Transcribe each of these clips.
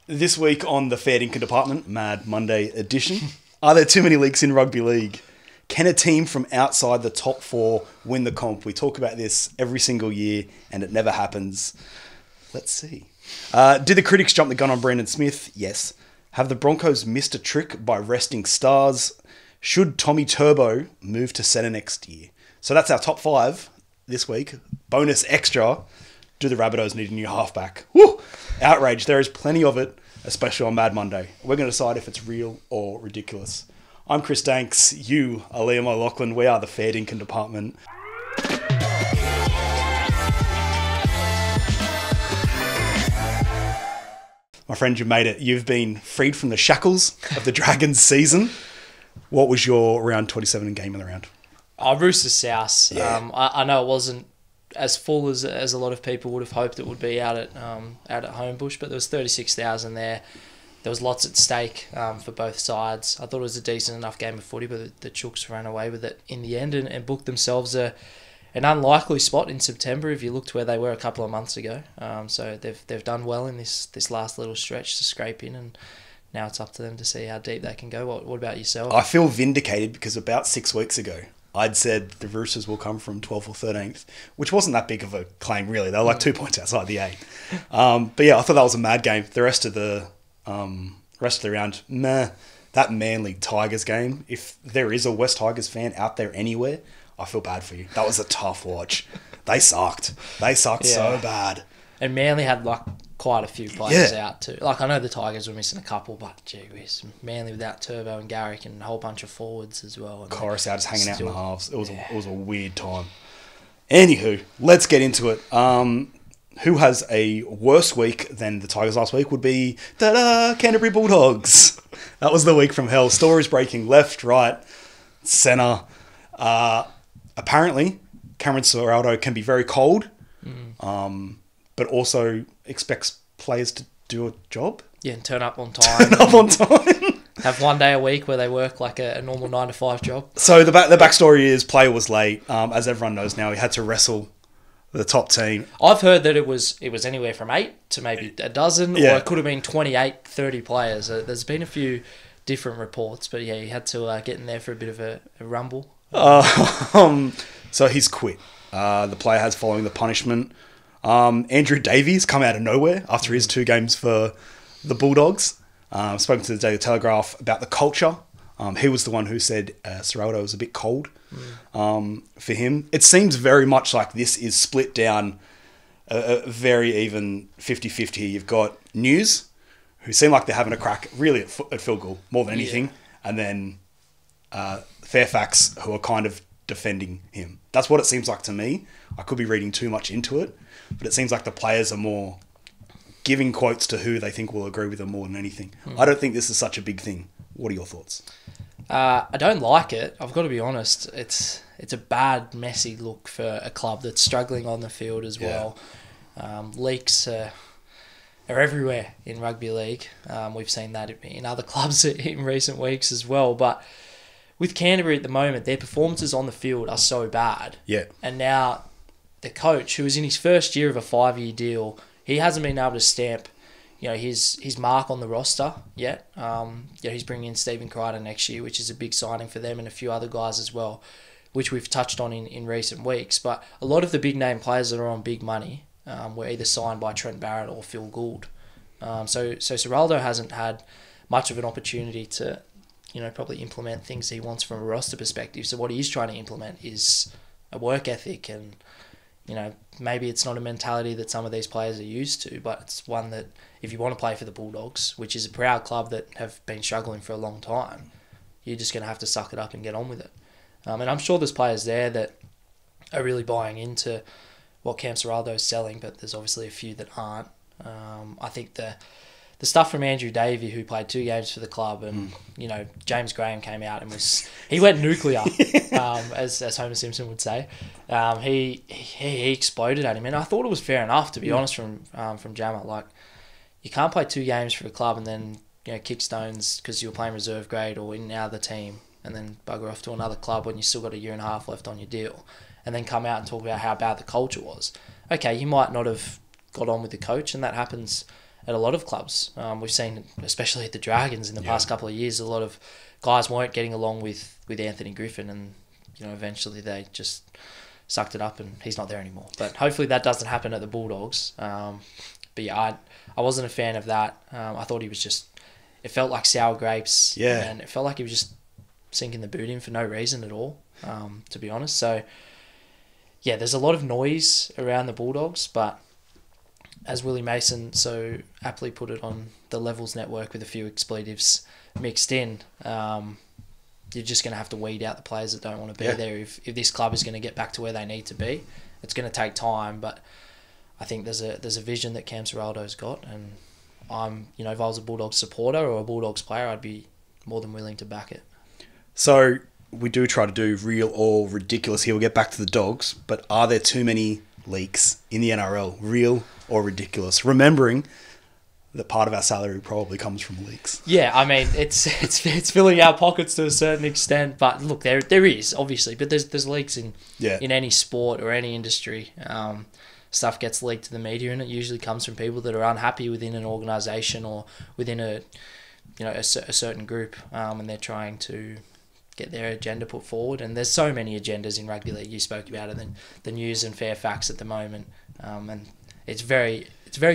This week on the Fair Dinkum Department, Mad Monday edition. Are there too many leaks in rugby league? Can a team from outside the top four win the comp? We talk about this every single year and it never happens. Let's see. Did the critics jump the gun on Brandon Smith? Yes. Have the Broncos missed a trick by resting stars? Should Tommy Turbo move to centre next year? So that's our top five this week. Bonus extra. Do the Rabbitohs need a new halfback? Woo! Outrage. There is plenty of it, especially on Mad Monday. We're going to decide if it's real or ridiculous. I'm Chris Danks. You are Liam O'Loughlin. We are the Fair Dinkum Department. My friend, you made it. You've been freed from the shackles of the Dragons season. What was your round 27 game of the round? Roosters South. Yeah. I know it wasn't as full as a lot of people would have hoped it would be out at Homebush, but there was 36,000 there. There was lots at stake for both sides. I thought it was a decent enough game of footy, but the Chooks ran away with it in the end and booked themselves an unlikely spot in September if you looked where they were a couple of months ago. So they've done well in this last little stretch to scrape in, and now it's up to them to see how deep they can go. What about yourself? I feel vindicated because about 6 weeks ago, I'd said the Roosters will come from 12th or 13th, which wasn't that big of a claim, really. They were like 2 points outside the 8. But yeah, I thought that was a mad game. The rest of the round, that Manly Tigers game, if there is a West Tigers fan out there anywhere, I feel bad for you. That was a tough watch. They sucked. So bad. And Manly had quite a few players out too. I know the Tigers were missing a couple, but gee whiz, Manly without Turbo and Garrick and a whole bunch of forwards as well. And Coruscant just hanging out in the halves. It was a weird time. Anywho, let's get into it. Who has a worse week than the Tigers last week would be Canterbury Bulldogs. That was the week from hell. Stories breaking left, right, centre. Apparently, Cameron Ciraldo can be very cold, but also expects players to do a job. Yeah, and turn up on time. Have one day a week where they work like a normal 9 to 5 job. So the backstory is player was late. As everyone knows now, he had to wrestle the top team. I've heard that it was anywhere from 8 to maybe a dozen, or it could have been 28, 30 players. There's been a few different reports, but yeah, he had to get in there for a bit of a rumble. So he's quit. The player has following the punishment. Andrew Davies come out of nowhere after his 2 games for the Bulldogs. Spoken to the Daily Telegraph about the culture. He was the one who said Ciraldo was a bit cold for him. It seems very much like this is split down a very even 50-50. You've got News, who seem like they're having a crack really at field goal more than anything. And then Fairfax, who are kind of defending him. That's what it seems like to me. I could be reading too much into it, but it seems like the players are more giving quotes to who they think will agree with them more than anything. I don't think this is such a big thing. What are your thoughts? I don't like it. I've got to be honest. It's a bad, messy look for a club that's struggling on the field as well. Leaks are everywhere in rugby league. We've seen that in other clubs in recent weeks as well. But with Canterbury at the moment, their performances on the field are so bad. Yeah. And now the coach, who is in his first year of a 5-year deal, he hasn't been able to stamp his mark on the roster yet. He's bringing in Stephen Crichton next year, which is a big signing for them, and a few other guys as well, which we've touched on in recent weeks. But a lot of the big name players that are on big money were either signed by Trent Barrett or Phil Gould. So Ciraldo hasn't had much of an opportunity to probably implement things he wants from a roster perspective. So what he is trying to implement is a work ethic, and maybe it's not a mentality that some of these players are used to, but it's one that if you want to play for the Bulldogs, which is a proud club that have been struggling for a long time, you're just going to have to suck it up and get on with it. And I'm sure there's players there that are really buying into what Cam Ciraldo is selling, but there's obviously a few that aren't. I think the stuff from Andrew Davey, who played 2 games for the club, and James Graham came out and he went nuclear, as Homer Simpson would say. He exploded at him, and I thought it was fair enough, to be honest, from Jammer. Like, you can't play 2 games for a club and then kick stones because you're playing reserve grade or in another team, and then bugger off to another club when you still got a year and a half left on your deal, and then come out and talk about how bad the culture was. Okay, you might not have got on with the coach, and that happens at a lot of clubs. We've seen, especially at the Dragons in the past couple of years, a lot of guys weren't getting along with Anthony Griffin, and eventually they just sucked it up and he's not there anymore. But hopefully that doesn't happen at the Bulldogs. But yeah, I wasn't a fan of that. I thought he was just, it felt like sour grapes. Yeah. And it felt like he was just sinking the boot in for no reason at all, to be honest. So yeah, there's a lot of noise around the Bulldogs, but as Willie Mason so aptly put it on the Levels Network with a few expletives mixed in, you're just going to have to weed out the players that don't want to be there. If this club is going to get back to where they need to be, it's going to take time. But I think there's a vision that Cam Ciraldo's got, and I'm, if I was a Bulldogs supporter or a Bulldogs player, I'd be more than willing to back it. So we do try to do real or ridiculous here. We'll get back to the Dogs, but are there too many leaks in the NRL, real or ridiculous? Remembering that part of our salary probably comes from leaks. Yeah, I mean, it's filling our pockets to a certain extent, but look, there is obviously, but there's leaks in any sport or any industry. Stuff gets leaked to the media, and it usually comes from people that are unhappy within an organisation or within a certain group, and they're trying to get their agenda put forward. And there's so many agendas in rugby league. You spoke about it, the news and Fairfax at the moment, and it's very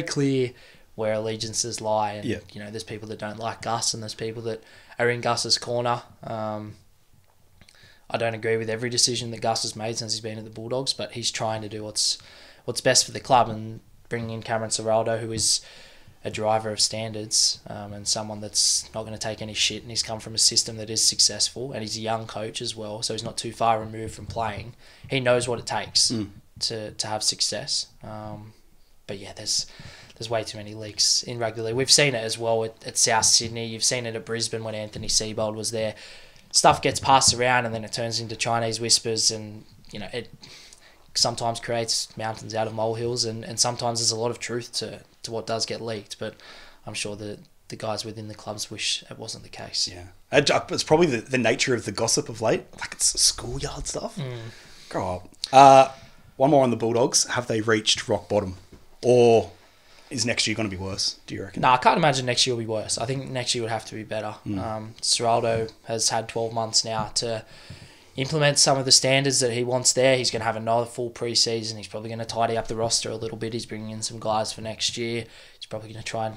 clear where allegiances lie. And there's people that don't like Gus, and there's people that are in Gus's corner. I don't agree with every decision that Gus has made since he's been at the Bulldogs, but he's trying to do what's best for the club, and bringing in Cameron Ciraldo, who is a driver of standards, and someone that's not going to take any shit, and he's come from a system that is successful, and he's a young coach as well, so he's not too far removed from playing. He knows what it takes to have success. But yeah, there's way too many leaks in rugby league. We've seen it as well at South Sydney. You've seen it at Brisbane when Anthony Seibold was there. Stuff gets passed around and then it turns into Chinese whispers, and it sometimes creates mountains out of molehills, and sometimes there's a lot of truth to what does get leaked. But I'm sure that the guys within the clubs wish it wasn't the case. Yeah, it's probably the nature of the gossip of late. Like, it's schoolyard stuff. Grow up. One more on the Bulldogs. Have they reached rock bottom, or is next year going to be worse, do you reckon? No, I can't imagine next year will be worse. I think next year would have to be better. Ciraldo has had 12 months now to implement some of the standards that he wants there. He's going to have another full pre-season. He's probably going to tidy up the roster a little bit. He's bringing in some guys for next year. He's probably going to try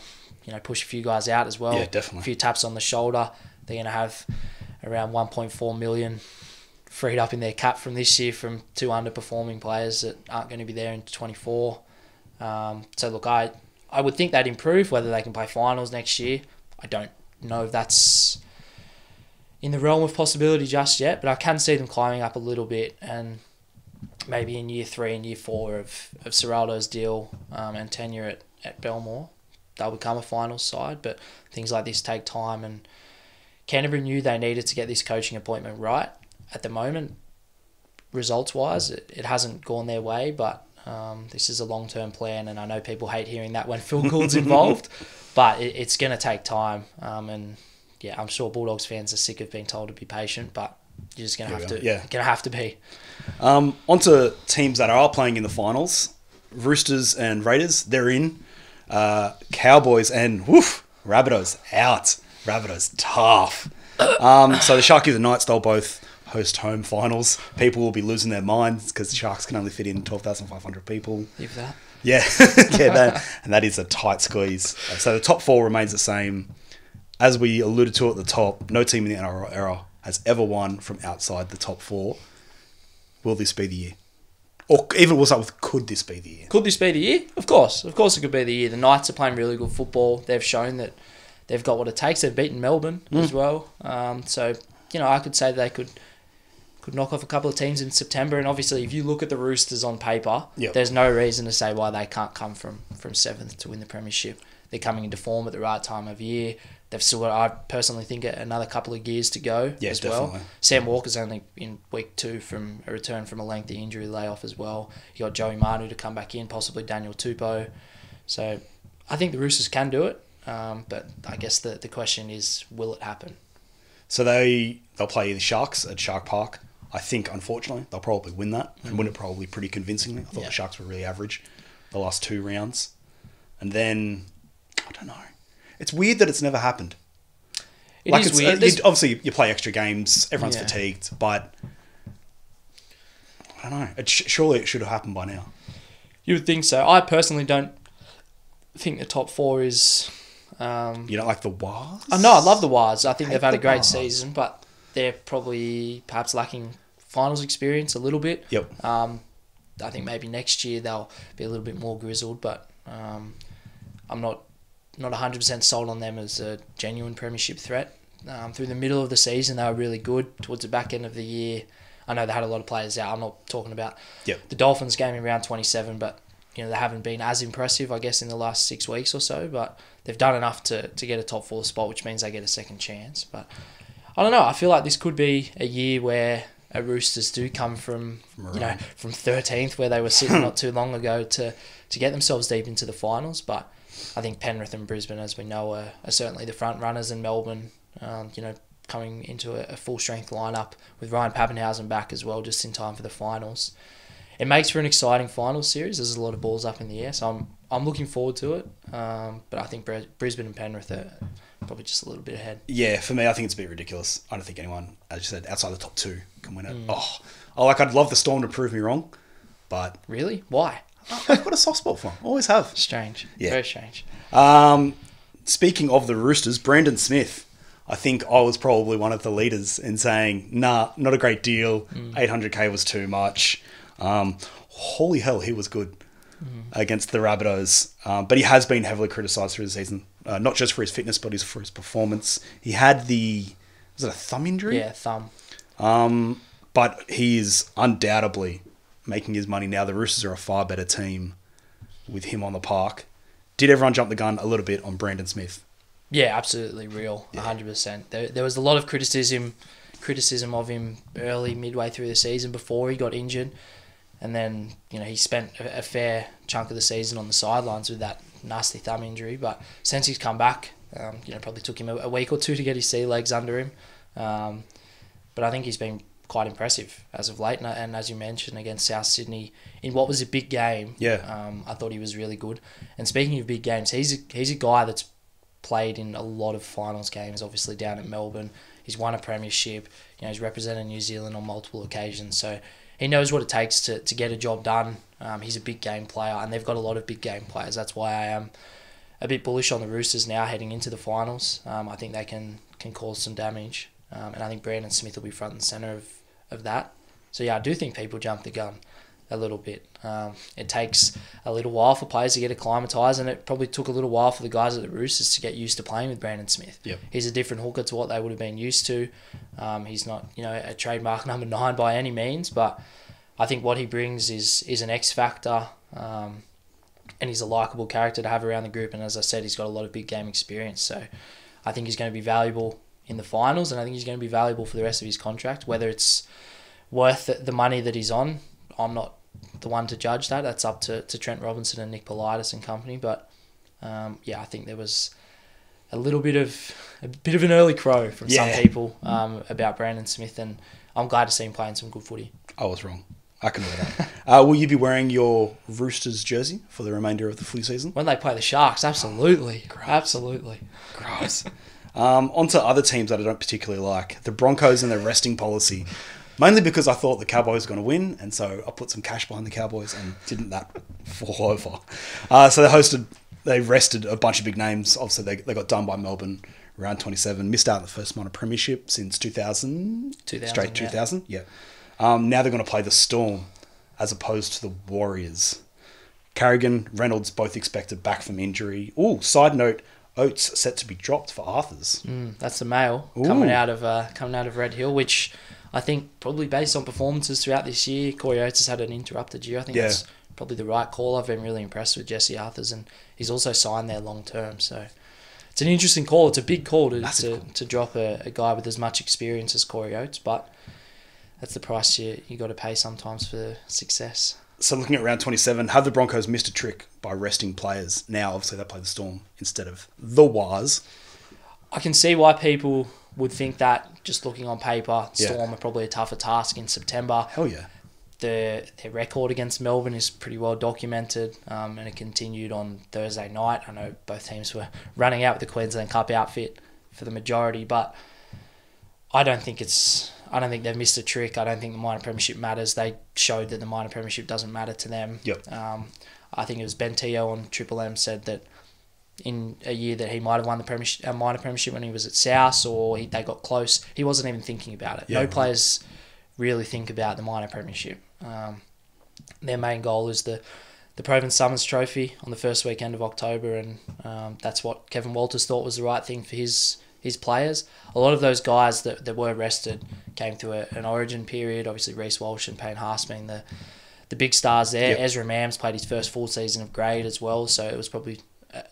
and push a few guys out as well. Yeah, definitely. A few taps on the shoulder. They're going to have around 1.4 million freed up in their cap from this year from two underperforming players that aren't going to be there in 24. So look, I would think they'd improve. Whether they can play finals next year, I don't know if that's in the realm of possibility just yet, but I can see them climbing up a little bit, and maybe in year 3 and year 4 of Ciraldo's deal and tenure at Belmore, they'll become a finals side. But things like this take time, and Canterbury knew they needed to get this coaching appointment right. At the moment, results-wise, it hasn't gone their way, but this is a long-term plan, and I know people hate hearing that when Phil Gould's involved, but it's going to take time, and yeah, I'm sure Bulldogs fans are sick of being told to be patient, but you're just going to have to be. On to teams that are playing in the finals. Roosters and Raiders, they're in. Cowboys and Rabbitohs out. Rabbitohs tough. So the Sharkies and Knights, they'll both host home finals. People will be losing their minds because the Sharks can only fit in 12,500 people. If that. Yeah, and that is a tight squeeze. So the top 4 remains the same. As we alluded to at the top, no team in the NRL era has ever won from outside the top 4. Will this be the year? Or even we'll start with, could this be the year? Could this be the year? Of course it could be the year. The Knights are playing really good football. They've shown that they've got what it takes. They've beaten Melbourne as well. So, I could say they could knock off a couple of teams in September. And obviously, if you look at the Roosters on paper, there's no reason to say why they can't come from 7th to win the premiership. They're coming into form at the right time of year. They've still got, I personally think, another couple of years to go as definitely. well. Sam Walker's only in week 2 from a return from a lengthy injury layoff as well. You got Joey Manu to come back in, possibly Daniel Tupou. So I think the Roosters can do it, but I guess the question is, will it happen? So they'll play the Sharks at Shark Park. I think, unfortunately, they'll probably win that, and win it probably pretty convincingly. I thought the Sharks were really average the last 2 rounds. And then I don't know. It's weird that it's never happened. It is weird. Obviously, you play extra games. Everyone's fatigued, but I don't know. Surely it should have happened by now. You would think so. I personally don't think the top four is... You don't like the Wars? Oh, no, I love the Wars. I think they've had a great Wars. season, but they're probably perhaps lacking finals experience a little bit. Yep. I think maybe next year they'll be a little bit more grizzled, but I'm not 100% sold on them as a genuine premiership threat. Through the middle of the season, they were really good. Towards the back end of the year, I know they had a lot of players out. I'm not talking about the Dolphins game in round 27, but they haven't been as impressive, I guess, in the last 6 weeks or so. But they've done enough to get a top four spot, which means they get a second chance. But I don't know. I feel like this could be a year where Roosters do come from 13th, where they were sitting not too long ago, to get themselves deep into the finals. But I think Penrith and Brisbane, as we know, are certainly the front runners, and Melbourne, coming into a full strength lineup with Ryan Pappenhausen back as well, just in time for the finals. It makes for an exciting finals series. There's a lot of balls up in the air, so I'm looking forward to it. But I think Brisbane and Penrith are probably just a little bit ahead. Yeah, for me, I think it's a bit ridiculous. I don't think anyone, as you said, outside the top two can win it. I'd love the Storm to prove me wrong, but really, why? I've got a soft spot for them. Always have. Strange. Yeah. Very strange. Speaking of the Roosters, Brandon Smith. I think I was probably one of the leaders in saying, nah, not a great deal. 800k was too much. Holy hell, he was good against the Rabbitohs. But he has been heavily criticised through the season, not just for his fitness, but for his performance. He had was it a thumb injury? Yeah, thumb. But he is undoubtedly making his money now. The Roosters are a far better team with him on the park. Did everyone jump the gun a little bit on Brandon Smith? Yeah, absolutely real, 100%. There was a lot of criticism of him midway through the season before he got injured, and then he spent a fair chunk of the season on the sidelines with that nasty thumb injury. But since he's come back, probably took him a week or two to get his sea legs under him, but I think he's been quite impressive as of late. And as you mentioned, against South Sydney in what was a big game, I thought he was really good. And speaking of big games, he's a guy that's played in a lot of finals games, obviously down at Melbourne. He's won a premiership. He's represented New Zealand on multiple occasions, so he knows what it takes to get a job done. He's a big game player, and they've got a lot of big game players. That's why I am a bit bullish on the Roosters now heading into the finals. I think they can cause some damage, and I think Brandon Smith will be front and centre of that. So yeah, I do think people jump the gun a little bit. It takes a little while for players to get acclimatised, and it probably took a little while for the guys at the Roosters to get used to playing with Brandon Smith. Yep. He's a different hooker to what they would have been used to. He's not a trademark number 9 by any means, but I think what he brings is an X factor, and he's a likeable character to have around the group. And as I said, he's got a lot of big game experience, so I think he's going to be valuable in the finals, and I think he's going to be valuable for the rest of his contract. Whether it's worth the money that he's on, I'm not the one to judge that. That's up to Trent Robinson and Nick Politis and company. But I think there was a bit of an early crow from some people about Brandon Smith, and I'm glad to see him playing some good footy. I was wrong. I can wear that. Will you be wearing your Roosters jersey for the remainder of the footy season? When they play the Sharks, absolutely. Gross. Absolutely. Gross. On to other teams that I don't particularly like. The Broncos and their resting policy. Mainly because I thought the Cowboys were going to win, and so I put some cash behind the Cowboys, and didn't that fall over. So they rested a bunch of big names. Obviously, they got done by Melbourne round 27. Missed out on the first minor premiership since 2000. 2000, yeah. Now they're going to play the Storm as opposed to the Warriors. Carrigan, Reynolds both expected back from injury. Ooh, side note, Oates set to be dropped for Arthurs. That's the mail coming out of Red Hill, which I think probably based on performances throughout this year, Corey Oates has had an interrupted year. I think that's probably the right call. I've been really impressed with Jesse Arthurs, and he's also signed there long term. So it's an interesting call. It's a big call to drop a guy with as much experience as Corey Oates, but that's the price you got to pay sometimes for success. So looking at round 27, have the Broncos missed a trick by resting players? Now, obviously, they play the Storm instead of the Wars. I can see why people would think that, just looking on paper. Storm are probably a tougher task in September. Hell yeah. their record against Melbourne is pretty well documented, and it continued on Thursday night. I know both teams were running out with the Queensland Cup outfit for the majority, but I don't think they've missed a trick. I don't think the minor premiership matters. They showed that the minor premiership doesn't matter to them. Yep. I think it was Ben Teo on Triple M said that in a year that he might have won the minor premiership when he was at South, or they got close, he wasn't even thinking about it. Yeah, no players really think about the minor premiership. Their main goal is the Provan Summers Trophy on the first weekend of October, and that's what Kevin Walters thought was the right thing for his players. A lot of those guys that were rested came through an origin period. Obviously, Reece Walsh and Payne Haas being the big stars there. Yep. Ezra Mams played his first full season of grade as well, so it was probably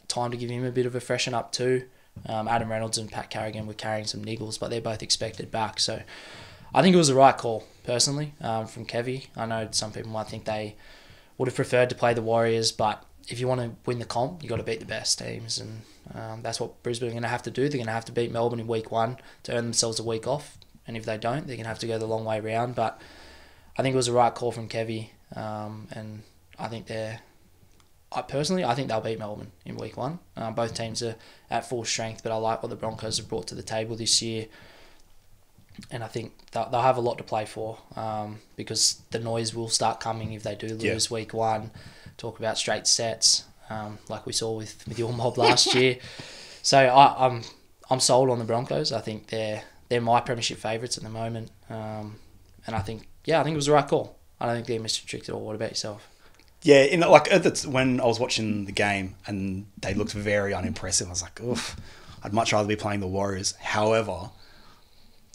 time to give him a bit of a freshen up too. Adam Reynolds and Pat Carrigan were carrying some niggles, but they're both expected back. So I think it was the right call, personally, from Kevy. I know some people might think they would have preferred to play the Warriors, but if you want to win the comp, you got to beat the best teams, and that's what Brisbane are going to have to do. They're going to have to beat Melbourne in week 1 to earn themselves a week off, and if they don't, they're going to have to go the long way round. But I think it was the right call from Kevy, and I think I think they'll beat Melbourne in week 1. Both teams are at full strength, but I like what the Broncos have brought to the table this year, and I think they'll have a lot to play for, because the noise will start coming if they do lose week 1. Talk about straight sets, like we saw with your mob last year. So I'm sold on the Broncos. I think they're my premiership favourites at the moment, and I think it was the right call. I don't think they missed a trick at all. What about yourself? Yeah, when I was watching the game and they looked very unimpressive, I was like, oof, I'd much rather be playing the Warriors. However,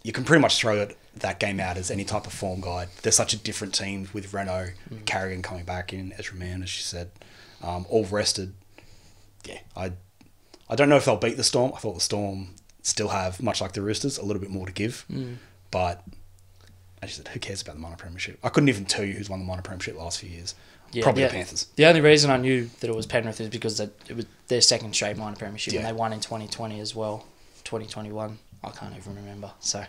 you can pretty much throw that game out as any type of form guide. They're such a different team with Renault, Carrigan coming back in, Ezra Mann, as you said, all rested. Yeah, I don't know if they'll beat the Storm. I thought the Storm still have, much like the Roosters, a little bit more to give. But as you said, who cares about the minor premiership? I couldn't even tell you who's won the minor premiership the last few years. Yeah, probably the Panthers. The only reason I knew that it was Penrith is because it was their second straight minor premiership, and they won in 2020 as well, 2021. I can't even remember. So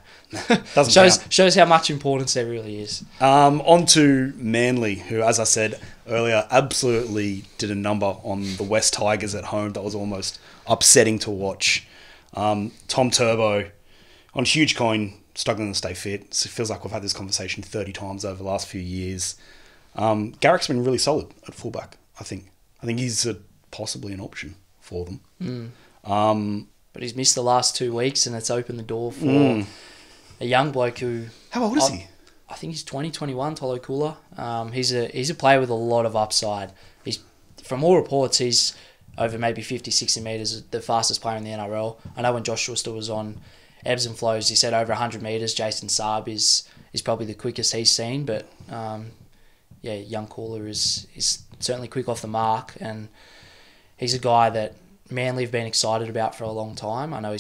shows how much importance there really is. On to Manly, who, as I said earlier, absolutely did a number on the West Tigers at home. That was almost upsetting to watch. Tom Turbo on huge coin, struggling to stay fit. It feels like we've had this conversation 30 times over the last few years. Garrick's been really solid at fullback, I think. I think he's possibly an option for them. But he's missed the last 2 weeks, and it's opened the door for a young bloke who... How old is he? I think he's 21, Tolo Kula. He's a player with a lot of upside. From all reports, he's over maybe 50, 60 metres, the fastest player in the NRL. I know when Josh Schuster was on Ebbs and Flows, he said over 100 metres. Jason Saab is probably the quickest he's seen, but young Kula is certainly quick off the mark, and he's a guy that Manly have been excited about for a long time. I know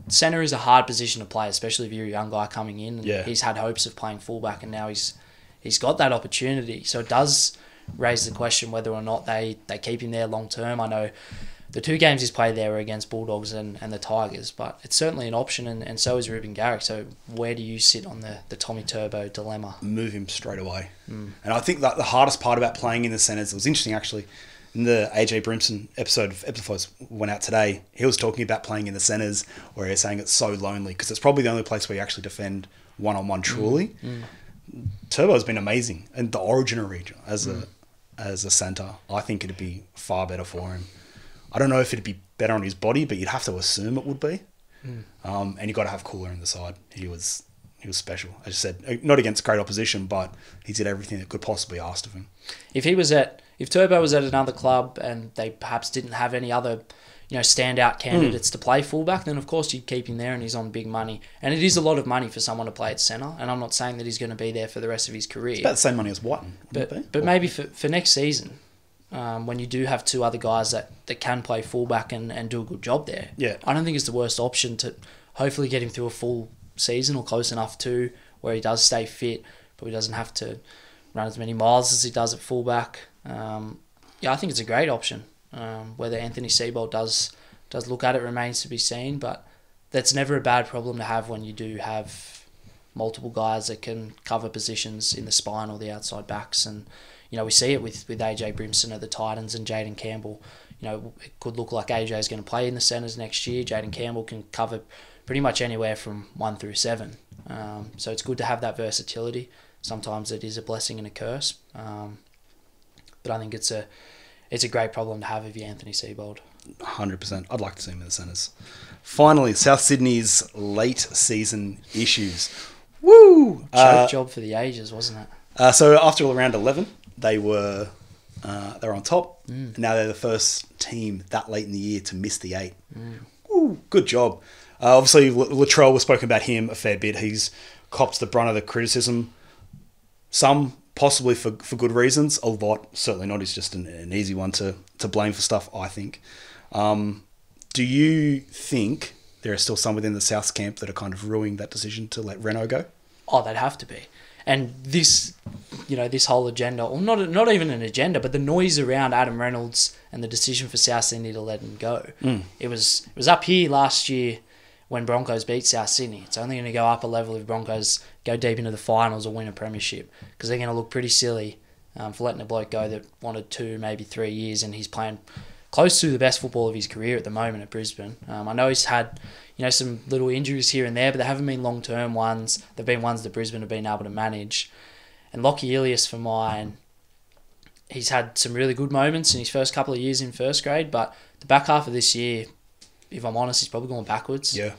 centre is a hard position to play, especially if you're a young guy coming in. And he's had hopes of playing fullback, and now he's got that opportunity. So it does raise the question whether or not they keep him there long term. I know the 2 games he's played there were against Bulldogs and the Tigers, but it's certainly an option, and so is Ruben Garrick. So where do you sit on the Tommy Turbo dilemma? Move him straight away. And I think that the hardest part about playing in the centres, it was interesting actually, in the AJ Brimson episode of Episodes went out today, he was talking about playing in the centres, where he's saying it's so lonely because it's probably the only place where you actually defend one-on-one truly. Turbo's been amazing in the Origin region as a centre. I think it'd be far better for him. I don't know if it'd be better on his body, but you'd have to assume it would be. And you got to have Cooler in the side. He was special. As I said, not against great opposition, but he did everything that could possibly asked of him. If Turbo was at another club and they perhaps didn't have any other, standout candidates to play fullback, then of course you'd keep him there, and he's on big money. And it is a lot of money for someone to play at centre, and I'm not saying that he's going to be there for the rest of his career. It's about the same money as Whiten, but maybe for next season, when you do have 2 other guys that can play fullback and do a good job there, I don't think it's the worst option to hopefully get him through a full season or close enough to where he does stay fit, but he doesn't have to run as many miles as he does at fullback. I think it's a great option. Whether Anthony Seibold does look at it remains to be seen, but that's never a bad problem to have when you do have multiple guys that can cover positions in the spine or the outside backs. And, we see it with AJ Brimson at the Titans and Jaden Campbell. It could look like AJ is going to play in the centres next year. Jaden Campbell can cover pretty much anywhere from 1 through 7. So it's good to have that versatility. Sometimes it is a blessing and a curse. But I think it's a great problem to have if you're Anthony Seibold. 100%. I'd like to see him in the centres. Finally, South Sydney's late season issues. Woo! Choke job for the ages, wasn't it? So after round 11, they were on top. Now they're the first team that late in the year to miss the 8. Woo, good job. Obviously, Latrell, we've spoken about him a fair bit. He's copped the brunt of the criticism. Some possibly for good reasons. A lot, certainly not. He's just an easy one to blame for stuff, I think. Do you think there are still some within the Souths camp that are kind of ruining that decision to let Reno go? Oh, they'd have to be. And this whole agenda, or not even an agenda, but the noise around Adam Reynolds and the decision for South Sydney to let him go. It was up here last year when Broncos beat South Sydney. It's only going to go up a level if Broncos go deep into the finals or win a premiership, because they're going to look pretty silly for letting a bloke go that wanted 2, maybe 3 years, and he's playing close to the best football of his career at the moment at Brisbane. I know he's had some little injuries here and there, but they haven't been long-term ones. They've been ones that Brisbane have been able to manage. And Lockie Ilias, for mine, he's had some really good moments in his first couple of years in first grade, but the back half of this year, if I'm honest, he's probably going backwards. Yeah.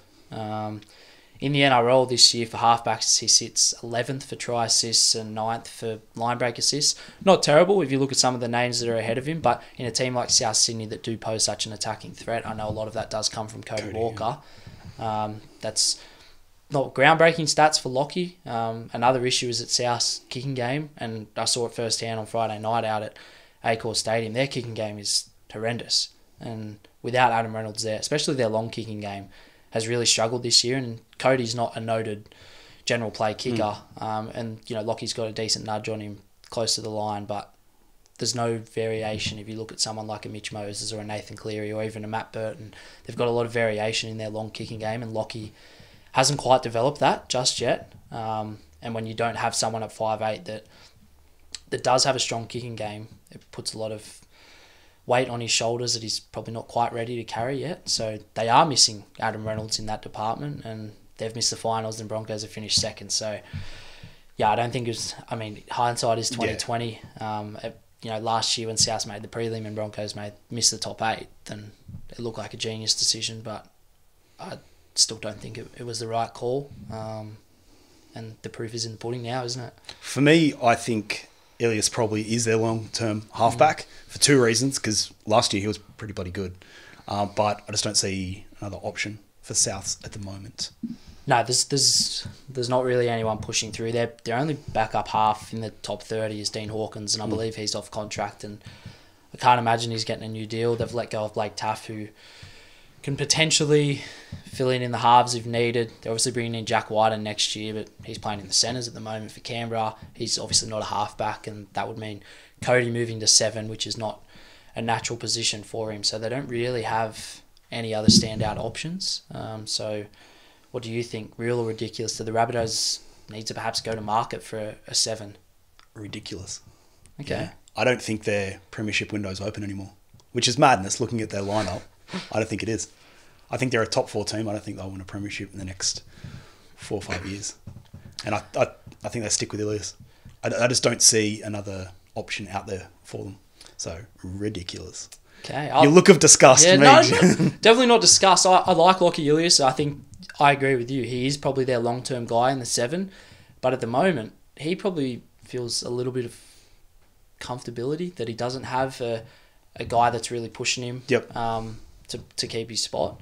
In the NRL this year for halfbacks, he sits 11th for try assists and 9th for line break assists. Not terrible if you look at some of the names that are ahead of him, but in a team like South Sydney that do pose such an attacking threat, I know a lot of that does come from Cody Walker. That's not groundbreaking stats for Lockie. Another issue is at South's kicking game, and I saw it firsthand on Friday night out at Accor Stadium. Their kicking game is horrendous, and without Adam Reynolds there, especially their long kicking game, has really struggled this year. And Cody's not a noted general play kicker, and Lockie's got a decent nudge on him close to the line, but there's no variation. If you look at someone like a Mitch Moses or a Nathan Cleary or even a Matt Burton, they've got a lot of variation in their long kicking game, and Lockie hasn't quite developed that just yet. And when you don't have someone at 5'8" that does have a strong kicking game, it puts a lot of weight on his shoulders that he's probably not quite ready to carry yet. So they are missing Adam Reynolds in that department, and they've missed the finals, and Broncos have finished second. So yeah, I don't think hindsight is 2020. Last year when South made the prelim and Broncos missed the top 8, then it looked like a genius decision, but I still don't think it was the right call. And the proof is in the pudding now, isn't it? For me, I think Ilias probably is their long-term halfback for 2 reasons, because last year he was pretty bloody good. But I just don't see another option for Souths at the moment. No, there's not really anyone pushing through. Their only backup half in the top 30 is Dean Hawkins, and I believe he's off contract, and I can't imagine he's getting a new deal. They've let go of Blake Taff, who can potentially fill in the halves if needed. They're obviously bringing in Jack Whiten next year, but he's playing in the centres at the moment for Canberra. He's obviously not a halfback, and that would mean Cody moving to 7, which is not a natural position for him. So they don't really have any other standout options. So what do you think? Real or ridiculous? Do the Rabbitohs need to perhaps go to market for a 7? Ridiculous. Okay. Yeah. I don't think their premiership window's open anymore, which is madness looking at their lineup. I don't think it is. I think they're a top 4 team. I don't think they'll win a premiership in the next 4 or 5 years. And I think they stick with Ilias. I just don't see another option out there for them. So, ridiculous. Okay. Your look of disgust. Yeah, no, definitely not disgust. I like Lockie Ilias. I think I agree with you. He is probably their long-term guy in the 7. But at the moment, he probably feels a little bit of comfortability that he doesn't have a guy that's really pushing him to keep his spot.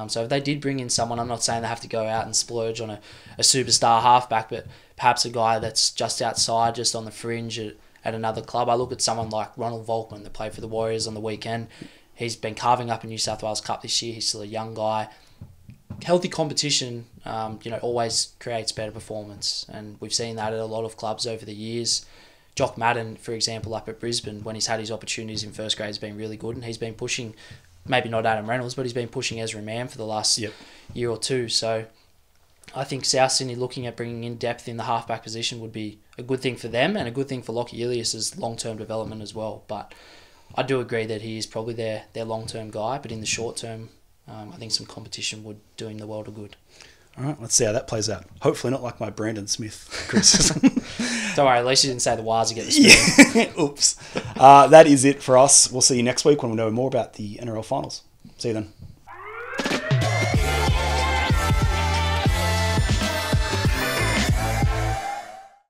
So if they did bring in someone, I'm not saying they have to go out and splurge on a superstar halfback, but perhaps a guy that's just outside, just on the fringe at another club. I look at someone like Ronald Volkman that played for the Warriors on the weekend. He's been carving up in New South Wales Cup this year. He's still a young guy. Healthy competition, always creates better performance, and we've seen that at a lot of clubs over the years. Jock Madden, for example, up at Brisbane, when he's had his opportunities in first grade, has been really good, and he's been pushing, maybe not Adam Reynolds, but he's been pushing Ezra Mann for the last year or two. So I think South Sydney looking at bringing in depth in the halfback position would be a good thing for them and a good thing for Lockie Ilias's long-term development as well. But I do agree that he is probably their long-term guy, but in the short term, I think some competition would do him the world of good. All right, let's see how that plays out. Hopefully not like my Brandon Smith criticism. Don't worry, at least you didn't say the Wires get the spoon. Yeah. Oops. That is it for us. We'll see you next week when we know more about the NRL finals. See you then.